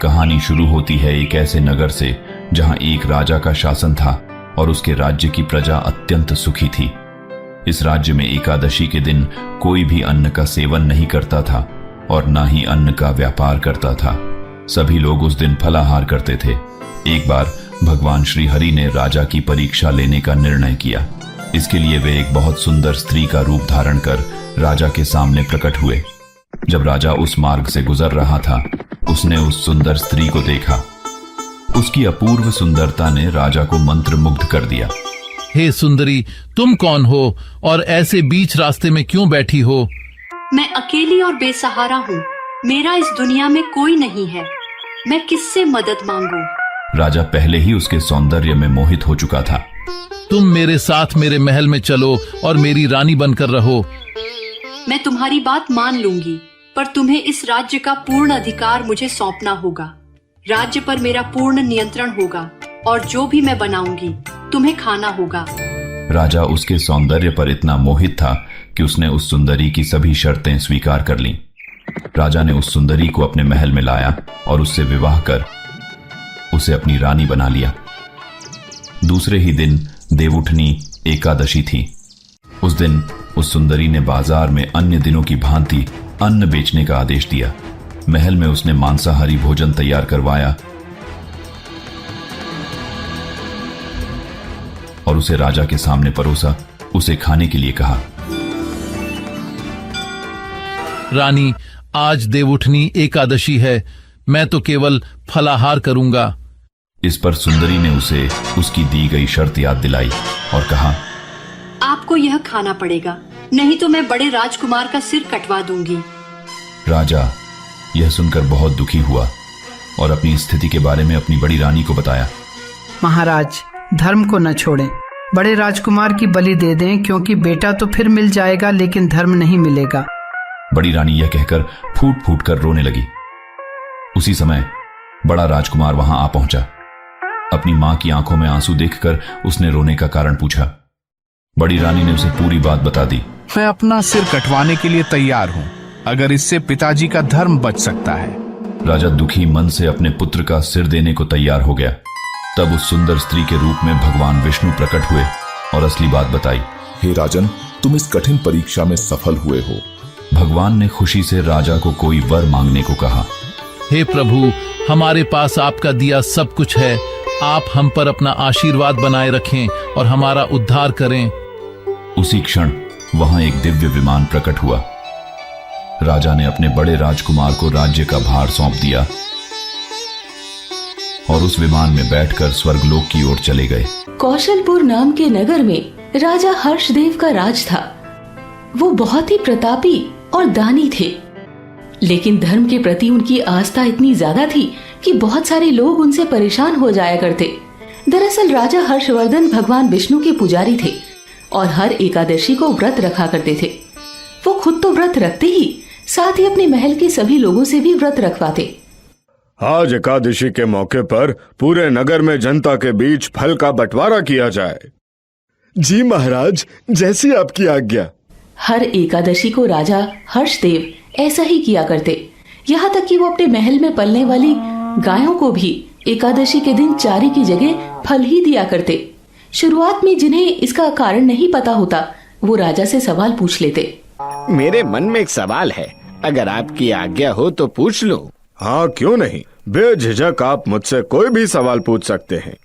कहानी शुरू होती है एक ऐसे नगर से जहां एक राजा का शासन था और उसके राज्य की प्रजा अत्यंत सुखी थी। इस राज्य में एकादशी के दिन कोई भी अन्न का सेवन नहीं करता था और न ही अन्न का व्यापार करता था। सभी लोग उस दिन फलाहार करते थे। एक बार भगवान श्री हरि ने राजा की परीक्षा लेने का निर्णय किया। इसके लिए वे एक बहुत सुंदर स्त्री का रूप धारण कर राजा के सामने प्रकट हुए। जब राजा उस मार्ग से गुजर रहा था, उसने उस सुंदर स्त्री को देखा। उसकी अपूर्व सुंदरता ने राजा को मंत्रमुग्ध कर दिया। हे सुंदरी, तुम कौन हो और ऐसे बीच रास्ते में क्यों बैठी हो? मैं अकेली और बेसहारा हूँ। मेरा इस दुनिया में कोई नहीं है। मैं किससे मदद मांगूं? राजा पहले ही उसके सौंदर्य में मोहित हो चुका था। तुम मेरे साथ मेरे महल में चलो और मेरी रानी बनकर रहो। मैं तुम्हारी बात मान लूंगी, पर तुम्हें इस राज्य का पूर्ण अधिकार मुझे सौंपना होगा। राज्य पर मेरा पूर्ण नियंत्रण होगा और जो भी मैं बनाऊंगी तुम्हें खाना होगा। राजा उसके सौंदर्य पर इतना मोहित था कि उसने उस सुंदरी की सभी शर्तें स्वीकार कर लीं। राजा ने उस सुंदरी को अपने महल में लाया और उससे विवाह कर उसे अपनी रानी बना लिया। दूसरे ही दिन देवउठनी एकादशी थी। उस दिन उस सुंदरी ने बाजार में अन्य दिनों की भांति अन्न बेचने का आदेश दिया। महल में उसने मांसाहारी भोजन तैयार करवाया और उसे राजा के सामने परोसा। उसे खाने के लिए कहा। रानी, आज देवउठनी एकादशी है। मैं तो केवल फलाहार करूंगा। इस पर सुंदरी ने उसे उसकी दी गई शर्त याद दिलाई और कहा, आपको यह खाना पड़ेगा, नहीं तो मैं बड़े राजकुमार का सिर कटवा दूंगी। राजा यह सुनकर बहुत दुखी हुआ और अपनी स्थिति के बारे में अपनी बड़ी रानी को बताया। महाराज, धर्म को न छोड़ें, बड़े राजकुमार की बलि दे दें, क्योंकि बेटा तो फिर मिल जाएगा लेकिन धर्म नहीं मिलेगा। बड़ी रानी यह कहकर फूट फूट कर रोने लगी। उसी समय बड़ा राजकुमार वहां आ पहुंचा। अपनी मां की आंखों में आंसू देखकर उसने रोने का कारण पूछा। बड़ी रानी ने उसे पूरी बात बता दी। मैं अपना सिर कटवाने के लिए तैयार हूँ, अगर इससे पिताजी का धर्म बच सकता है। राजा दुखी मन से अपने पुत्र का सिर देने को तैयार हो गया। तब उस सुंदर स्त्री के रूप में भगवान विष्णु प्रकट हुए और असली बात बताई। हे राजन, तुम इस कठिन परीक्षा में सफल हुए हो। भगवान ने खुशी से राजा को कोई वर मांगने को कहा। हे प्रभु, हमारे पास आपका दिया सब कुछ है। आप हम पर अपना आशीर्वाद बनाए रखें और हमारा उद्धार करें। उसी क्षण वहां एक दिव्य विमान प्रकट हुआ। राजा ने अपने बड़े राजकुमार को राज्य का भार सौंप दिया और उस विमान में बैठकर स्वर्गलोक की ओर चले गए। कौशलपुर नाम के नगर में राजा हर्षदेव का राज था। वो बहुत ही प्रतापी और दानी थे, लेकिन धर्म के प्रति उनकी आस्था इतनी ज्यादा थी कि बहुत सारे लोग उनसे परेशान हो जाया करते। दरअसल राजा हर्षवर्धन भगवान विष्णु के पुजारी थे और हर एकादशी को व्रत रखा करते थे। वो खुद तो व्रत रखते ही साथ ही अपने महल के सभी लोगों से भी व्रत रखवाते। आज एकादशी के मौके पर पूरे नगर में जनता के बीच फल का बंटवारा किया जाए। जी महाराज, जैसी आपकी आज्ञा। हर एकादशी को राजा हर्षदेव ऐसा ही किया करते। यहाँ तक कि वो अपने महल में पलने वाली गायों को भी एकादशी के दिन चारे की जगह फल ही दिया करते। शुरुआत में जिन्हें इसका कारण नहीं पता होता, वो राजा से सवाल पूछ लेते। मेरे मन में एक सवाल है, अगर आपकी आज्ञा हो तो पूछ लो। हाँ, क्यों नहीं, बेझिझक आप मुझसे कोई भी सवाल पूछ सकते हैं।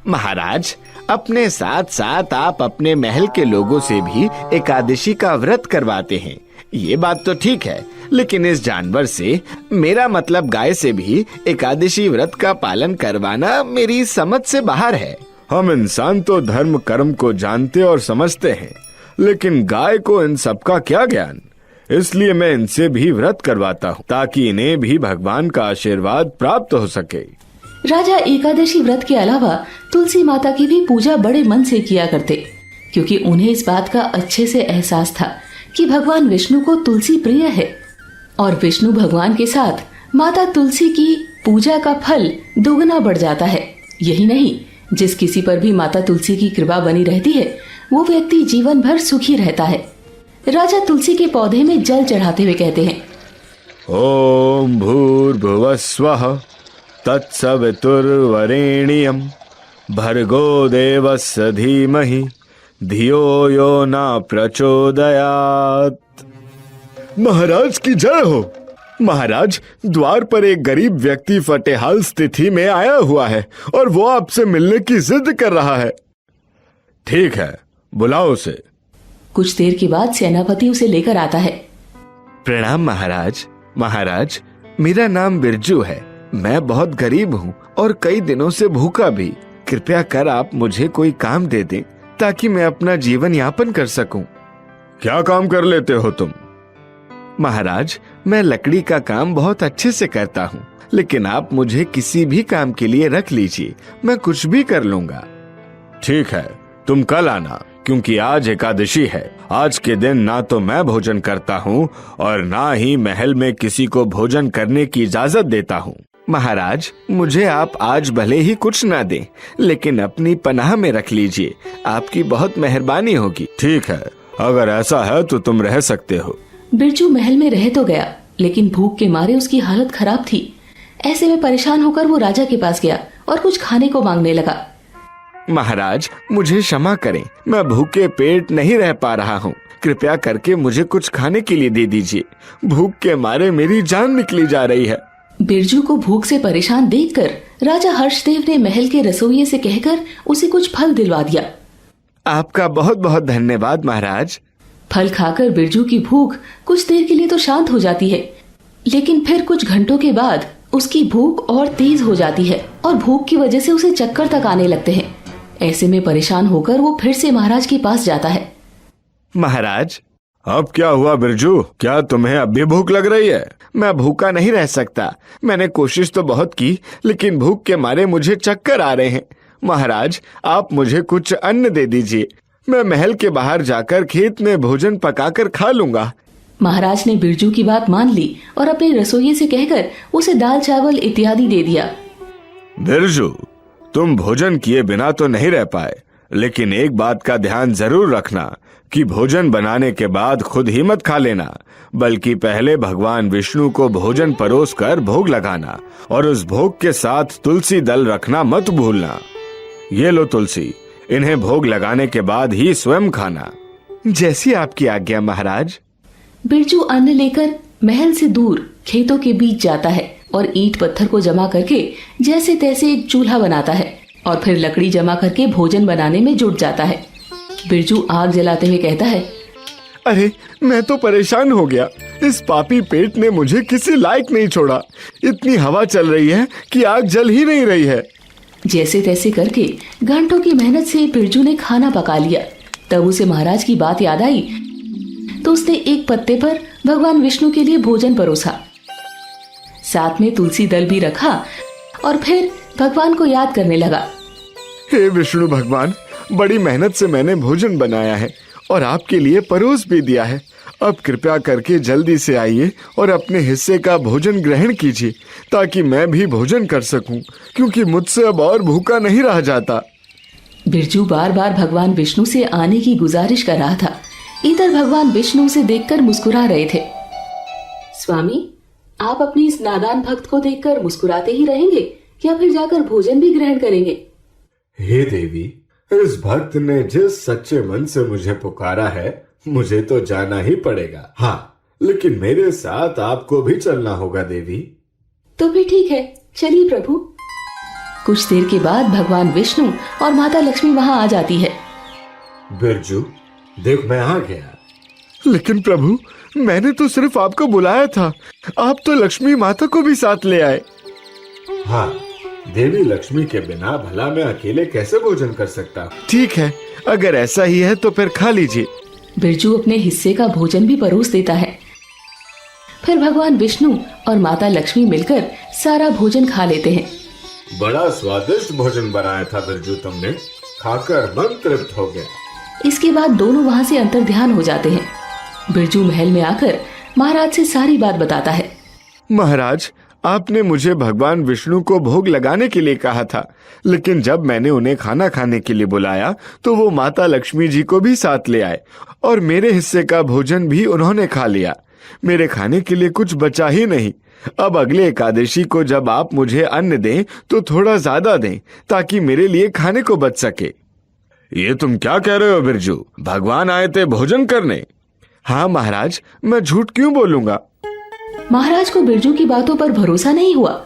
महाराज, अपने साथ साथ आप अपने महल के लोगों से भी एकादशी का व्रत करवाते हैं। ये बात तो ठीक है, लेकिन इस जानवर से, मेरा मतलब गाय से भी एकादशी व्रत का पालन करवाना मेरी समझ से बाहर है। हम इंसान तो धर्म कर्म को जानते और समझते हैं, लेकिन गाय को इन सब का क्या ज्ञान। इसलिए मैं इनसे भी व्रत करवाता हूँ ताकि इन्हें भी भगवान का आशीर्वाद प्राप्त हो सके। राजा एकादशी व्रत के अलावा तुलसी माता की भी पूजा बड़े मन से किया करते, क्योंकि उन्हें इस बात का अच्छे से एहसास था कि भगवान विष्णु को तुलसी प्रिय है और विष्णु भगवान के साथ माता तुलसी की पूजा का फल दोगुना बढ़ जाता है। यही नहीं, जिस किसी पर भी माता तुलसी की कृपा बनी रहती है, वो व्यक्ति जीवन भर सुखी रहता है। राजा तुलसी के पौधे में जल चढ़ाते हुए कहते हैं, ओम भूर्भुवः स्वः तत्सवितुर्वरेण्यम भर्गो देवस्य धीमहि धियो यो न प्रचोदयात्। महाराज की जय हो। महाराज, द्वार पर एक गरीब व्यक्ति फटेहाल स्थिति में आया हुआ है और वो आपसे मिलने की जिद कर रहा है। ठीक है, बुलाओ उसे। कुछ देर के बाद सेनापति उसे लेकर आता है। प्रणाम महाराज। महाराज, मेरा नाम बिरजू है। मैं बहुत गरीब हूँ और कई दिनों से भूखा भी। कृपया कर आप मुझे कोई काम दे दें ताकि मैं अपना जीवन यापन कर सकूं। क्या काम कर लेते हो तुम? महाराज, मैं लकड़ी का काम बहुत अच्छे से करता हूँ, लेकिन आप मुझे किसी भी काम के लिए रख लीजिए, मैं कुछ भी कर लूंगा। ठीक है, तुम कल आना, क्योंकि आज एकादशी है। आज के दिन ना तो मैं भोजन करता हूँ और ना ही महल में किसी को भोजन करने की इजाजत देता हूँ। महाराज, मुझे आप आज भले ही कुछ ना दें, लेकिन अपनी पनाह में रख लीजिए, आपकी बहुत मेहरबानी होगी। ठीक है, अगर ऐसा है तो तुम रह सकते हो। बिरजू महल में रह तो गया, लेकिन भूख के मारे उसकी हालत खराब थी। ऐसे में परेशान होकर वो राजा के पास गया और कुछ खाने को मांगने लगा। महाराज, मुझे क्षमा करें, मैं भूखे पेट नहीं रह पा रहा हूँ। कृपया करके मुझे कुछ खाने के लिए दे दीजिए। भूख के मारे मेरी जान निकली जा रही है। बिरजू को भूख से परेशान देखकर राजा हर्षदेव ने महल के रसोइये से कहकर उसे कुछ फल दिलवा दिया। आपका बहुत बहुत धन्यवाद महाराज। फल खाकर बिरजू की भूख कुछ देर के लिए तो शांत हो जाती है, लेकिन फिर कुछ घंटों के बाद उसकी भूख और तेज हो जाती है और भूख की वजह से उसे चक्कर तक आने लगते हैं। ऐसे में परेशान होकर वो फिर से महाराज के पास जाता है। महाराज, अब क्या हुआ बिरजू? क्या तुम्हें अब भी भूख लग रही है? मैं भूखा नहीं रह सकता। मैंने कोशिश तो बहुत की, लेकिन भूख के मारे मुझे चक्कर आ रहे हैं। महाराज, आप मुझे कुछ अन्न दे दीजिए, मैं महल के बाहर जाकर खेत में भोजन पकाकर खा लूंगा। महाराज ने बिरजू की बात मान ली और अपने रसोइये से कहकर उसे दाल चावल इत्यादि दे दिया। बिरजू, तुम भोजन किए बिना तो नहीं रह पाए, लेकिन एक बात का ध्यान जरूर रखना कि भोजन बनाने के बाद खुद ही मत खा लेना, बल्कि पहले भगवान विष्णु को भोजन परोस कर भोग लगाना और उस भोग के साथ तुलसी दल रखना मत भूलना। ये लो तुलसी, इन्हें भोग लगाने के बाद ही स्वयं खाना। जैसी आपकी आज्ञा महाराज। बिरजू अन्न लेकर महल से दूर खेतों के बीच जाता है और ईंट पत्थर को जमा करके जैसे तैसे एक चूल्हा बनाता है और फिर लकड़ी जमा करके भोजन बनाने में जुट जाता है। बिरजू आग जलाते हुए कहता है, अरे मैं तो परेशान हो गया। इस पापी पेट ने मुझे किसी लायक नहीं छोड़ा। इतनी हवा चल रही है कि आग जल ही नहीं रही है। जैसे तैसे करके घंटों की मेहनत से बिरजू ने खाना पका लिया। तब उसे महाराज की बात याद आई तो उसने एक पत्ते पर भगवान विष्णु के लिए भोजन परोसा, साथ में तुलसी दल भी रखा और फिर भगवान को याद करने लगा। हे विष्णु भगवान, बड़ी मेहनत से मैंने भोजन बनाया है और आपके लिए परोस भी दिया है। अब कृपया करके जल्दी से आइए और अपने हिस्से का भोजन ग्रहण कीजिए ताकि मैं भी भोजन कर सकूं, क्योंकि मुझसे अब और भूखा नहीं रह जाता। बिरजू बार बार भगवान विष्णु से आने की गुजारिश कर रहा था। इधर भगवान विष्णु उसे देखकर मुस्कुरा रहे थे। स्वामी, आप अपने इस नादान भक्त को देखकर मुस्कुराते ही रहेंगे या फिर जाकर भोजन भी ग्रहण करेंगे? हे देवी, इस भक्त ने जिस सच्चे मन से मुझे पुकारा है, मुझे तो जाना ही पड़ेगा। हाँ, लेकिन मेरे साथ आपको भी चलना होगा देवी। तो भी ठीक है, चलिए प्रभु। कुछ देर के बाद भगवान विष्णु और माता लक्ष्मी वहां आ जाती है। बिरजू, देख मैं आ गया। लेकिन प्रभु, मैंने तो सिर्फ आपको बुलाया था, आप तो लक्ष्मी माता को भी साथ ले आए। हाँ, देवी लक्ष्मी के बिना भला मैं अकेले कैसे भोजन कर सकता? ठीक है, अगर ऐसा ही है तो फिर खा लीजिए। बिरजू अपने हिस्से का भोजन भी परोस देता है। फिर भगवान विष्णु और माता लक्ष्मी मिलकर सारा भोजन खा लेते हैं। बड़ा स्वादिष्ट भोजन बनाया था बिरजू तुमने, खाकर मन तृप्त हो गया। इसके बाद दोनों वहां से अंतर्ध्यान हो जाते हैं। बिरजू महल में आकर महाराज से सारी बात बताता है। महाराज, आपने मुझे भगवान विष्णु को भोग लगाने के लिए कहा था, लेकिन जब मैंने उन्हें खाना खाने के लिए बुलाया तो वो माता लक्ष्मी जी को भी साथ ले आए और मेरे हिस्से का भोजन भी उन्होंने खा लिया। मेरे खाने के लिए कुछ बचा ही नहीं। अब अगले एकादशी को जब आप मुझे अन्न दें तो थोड़ा ज्यादा दें, ताकि मेरे लिए खाने को बच सके। ये तुम क्या कह रहे हो बिरजू? भगवान आए थे भोजन करने। हाँ महाराज, मैं झूठ क्यों बोलूंगा? महाराज को बिरजू की बातों पर भरोसा नहीं हुआ।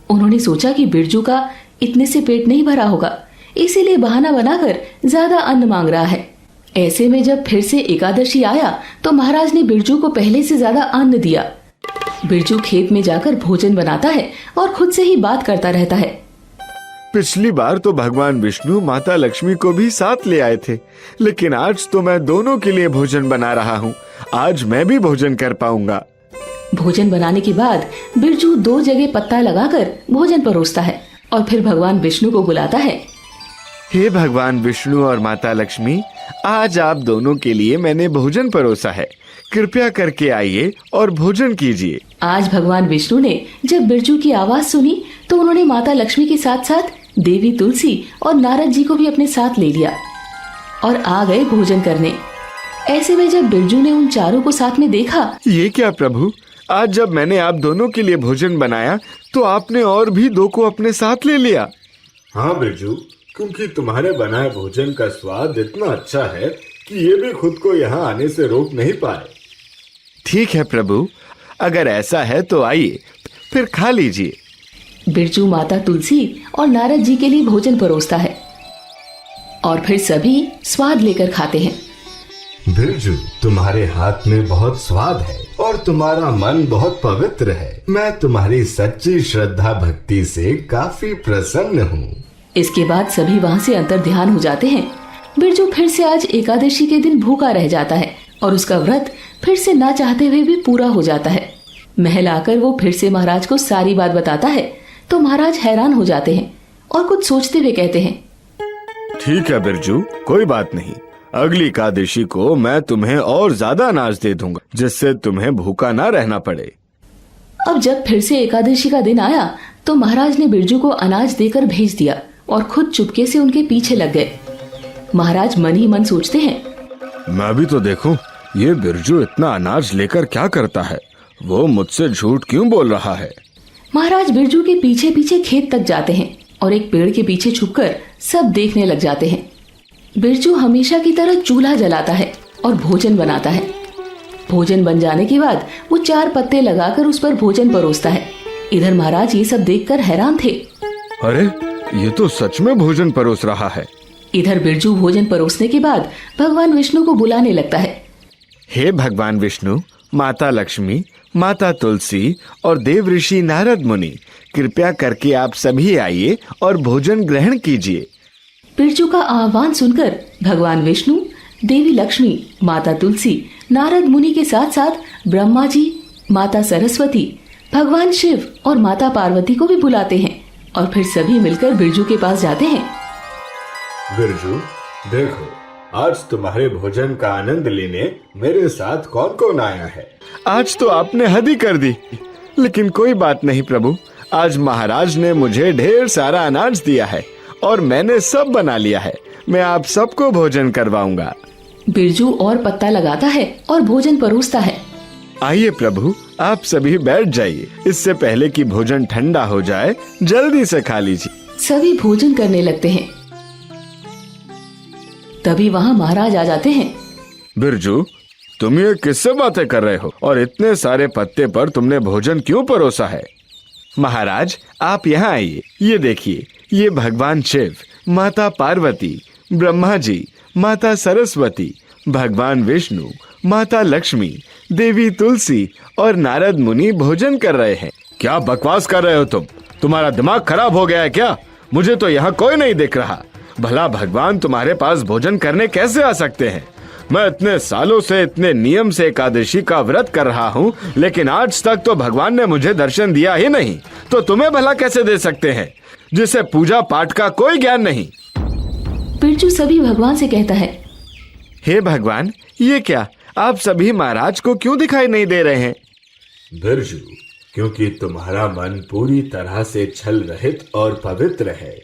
उन्होंने सोचा कि बिरजू का इतने से पेट नहीं भरा होगा, इसीलिए बहाना बनाकर ज्यादा अन्न मांग रहा है। ऐसे में जब फिर से एकादशी आया तो महाराज ने बिरजू को पहले से ज्यादा अन्न दिया। बिरजू खेत में जाकर भोजन बनाता है और खुद से ही बात करता रहता है। पिछली बार तो भगवान विष्णु माता लक्ष्मी को भी साथ ले आए थे, लेकिन आज तो मैं दोनों के लिए भोजन बना रहा हूँ। आज मैं भी भोजन कर पाऊंगा। भोजन बनाने के बाद बिरजू 2 जगह पत्ता लगाकर भोजन परोसता है और फिर भगवान विष्णु को बुलाता है। हे भगवान विष्णु और माता लक्ष्मी, आज आप दोनों के लिए मैंने भोजन परोसा है। कृपया करके आइए और भोजन कीजिए। आज भगवान विष्णु ने जब बिरजू की आवाज सुनी तो उन्होंने माता लक्ष्मी के साथ साथ देवी तुलसी और नारद जी को भी अपने साथ ले लिया और आ गए भोजन करने। ऐसे में जब बिरजू ने उन चारों को साथ में देखा, ये क्या प्रभु, आज जब मैंने आप दोनों के लिए भोजन बनाया तो आपने और भी 2 को अपने साथ ले लिया। हाँ बिरजू, क्योंकि तुम्हारे बनाए भोजन का स्वाद इतना अच्छा है कि ये भी खुद को यहाँ आने से रोक नहीं पाए। ठीक है प्रभु, अगर ऐसा है तो आइए फिर खा लीजिए। बिरजू माता तुलसी और नारद जी के लिए भोजन परोसता है और फिर सभी स्वाद लेकर खाते हैं। बिरजू, तुम्हारे हाथ में बहुत स्वाद है और तुम्हारा मन बहुत पवित्र है। मैं तुम्हारी सच्ची श्रद्धा भक्ति से काफी प्रसन्न हूँ। इसके बाद सभी वहाँ से अंतर ध्यान हो जाते हैं। बिरजू फिर से आज एकादशी के दिन भूखा रह जाता है और उसका व्रत फिर से ना चाहते हुए भी पूरा हो जाता है। महल आकर वो फिर से महाराज को सारी बात बताता है तो महाराज हैरान हो जाते हैं और कुछ सोचते हुए कहते हैं, ठीक है बिरजू, कोई बात नहीं। अगली एकादशी को मैं तुम्हें और ज्यादा अनाज दे दूंगा, जिससे तुम्हें भूखा ना रहना पड़े। अब जब फिर से एकादशी का दिन आया तो महाराज ने बिरजू को अनाज देकर भेज दिया और खुद चुपके से उनके पीछे लग गए। महाराज मन ही मन सोचते हैं, मैं भी तो देखूं, ये बिरजू इतना अनाज लेकर क्या करता है? वो मुझसे झूठ क्यों बोल रहा है? महाराज बिरजू के पीछे पीछे खेत तक जाते हैं और एक पेड़ के पीछे छुपकर सब देखने लग जाते हैं। बिरजू हमेशा की तरह चूल्हा जलाता है और भोजन बनाता है। भोजन बन जाने के बाद वो 4 पत्ते लगाकर उस पर भोजन परोसता है। इधर महाराज ये सब देखकर हैरान थे। अरे, ये तो सच में भोजन परोस रहा है। इधर बिरजू भोजन परोसने के बाद भगवान विष्णु को बुलाने लगता है। हे भगवान विष्णु, माता लक्ष्मी, माता तुलसी और देव ऋषि नारद मुनि, कृपया करके आप सभी आइए और भोजन ग्रहण कीजिए। बिरजू का आह्वान सुनकर भगवान विष्णु, देवी लक्ष्मी, माता तुलसी, नारद मुनि के साथ साथ ब्रह्मा जी, माता सरस्वती, भगवान शिव और माता पार्वती को भी बुलाते हैं और फिर सभी मिलकर बिरजू के पास जाते हैं। बिरजू, देखो, आज तुम्हारे भोजन का आनंद लेने मेरे साथ कौन कौन आया है? आज तो आपने हद ही कर दी, लेकिन कोई बात नहीं प्रभु। आज महाराज ने मुझे ढेर सारा अनाज दिया है और मैंने सब बना लिया है। मैं आप सबको भोजन करवाऊंगा। बिरजू और पत्ता लगाता है और भोजन परोसता है। आइए प्रभु, आप सभी बैठ जाइए। इससे पहले कि भोजन ठंडा हो जाए, जल्दी से खा लीजिए। सभी भोजन करने लगते हैं। तभी वहाँ महाराज आ जाते हैं। बिरजू, तुम ये किससे बातें कर रहे हो और इतने सारे पत्ते पर तुमने भोजन क्यों परोसा है? महाराज, आप यहाँ आइए। ये देखिए, ये भगवान शिव, माता पार्वती, ब्रह्मा जी, माता सरस्वती, भगवान विष्णु, माता लक्ष्मी, देवी तुलसी और नारद मुनि भोजन कर रहे हैं। क्या बकवास कर रहे हो तुम? तुम्हारा दिमाग खराब हो गया है क्या? मुझे तो यहाँ कोई नहीं दिख रहा। भला भगवान तुम्हारे पास भोजन करने कैसे आ सकते हैं? मैं इतने सालों से इतने नियम से एकादशी का व्रत कर रहा हूँ, लेकिन आज तक तो भगवान ने मुझे दर्शन दिया ही नहीं। तो तुम्हें भला कैसे दे सकते हैं, जिसे पूजा पाठ का कोई ज्ञान नहीं? बिरजू सभी भगवान से कहता है, हे भगवान, ये क्या, आप सभी महाराज को क्यों दिखाई नहीं दे रहे हैं? बिरजू, क्योंकि तुम्हारा मन पूरी तरह से छल रहित और पवित्र है,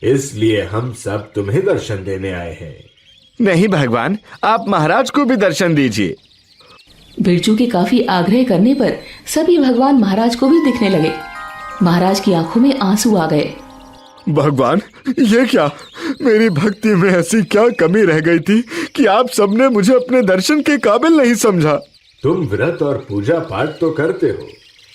इसलिए हम सब तुम्हें दर्शन देने आए हैं। नहीं भगवान, आप महाराज को भी दर्शन दीजिए। बिरजू के काफी आग्रह करने पर सभी भगवान महाराज को भी दिखने लगे। महाराज की आंखों में आंसू आ गए। भगवान, ये क्या? मेरी भक्ति में ऐसी क्या कमी रह गई थी कि आप सबने मुझे अपने दर्शन के काबिल नहीं समझा? तुम व्रत और पूजा पाठ तो करते हो,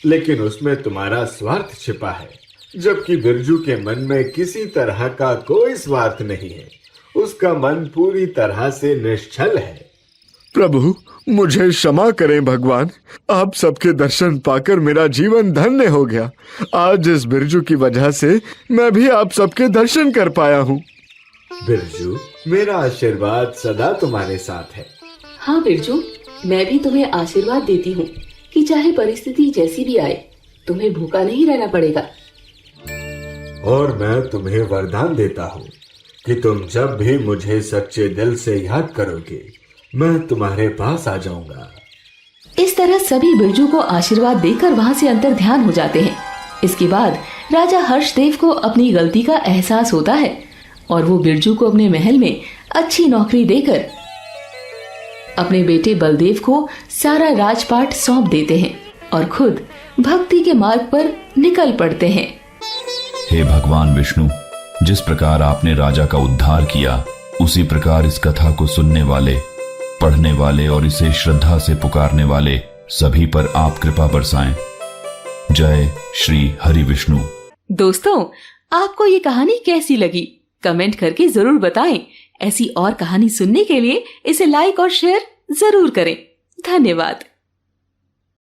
लेकिन उसमें तुम्हारा स्वार्थ छिपा है, जबकि बिरजू के मन में किसी तरह का कोई स्वार्थ नहीं है। उसका मन पूरी तरह से निश्चल है। प्रभु, मुझे क्षमा करें भगवान। आप सबके दर्शन पाकर मेरा जीवन धन्य हो गया। आज इस बिरजू की वजह से मैं भी आप सबके दर्शन कर पाया हूँ। बिरजू, मेरा आशीर्वाद सदा तुम्हारे साथ है। हाँ बिरजू, मैं भी तुम्हें आशीर्वाद देती हूँ कि चाहे परिस्थिति जैसी भी आए, तुम्हें भूखा नहीं रहना पड़ेगा। और मैं तुम्हें वरदान देता हूँ कि तुम जब भी मुझे सच्चे दिल से याद करोगे, मैं तुम्हारे पास आ जाऊंगा। इस तरह सभी बिरजू को आशीर्वाद देकर वहाँ से अंतर ध्यान हो जाते हैं। इसके बाद राजा हर्षदेव को अपनी गलती का एहसास होता है और वो बिरजू को अपने महल में अच्छी नौकरी देकर अपने बेटे बलदेव को सारा राजपाट सौंप देते हैं और खुद भक्ति के मार्ग पर निकल पड़ते हैं। हे भगवान विष्णु, जिस प्रकार आपने राजा का उद्धार किया, उसी प्रकार इस कथा को सुनने वाले, पढ़ने वाले और इसे श्रद्धा से पुकारने वाले सभी पर आप कृपा बरसाएं। जय श्री हरि विष्णु। दोस्तों, आपको ये कहानी कैसी लगी? कमेंट करके जरूर बताएं। ऐसी और कहानी सुनने के लिए इसे लाइक और शेयर जरूर करें। धन्यवाद।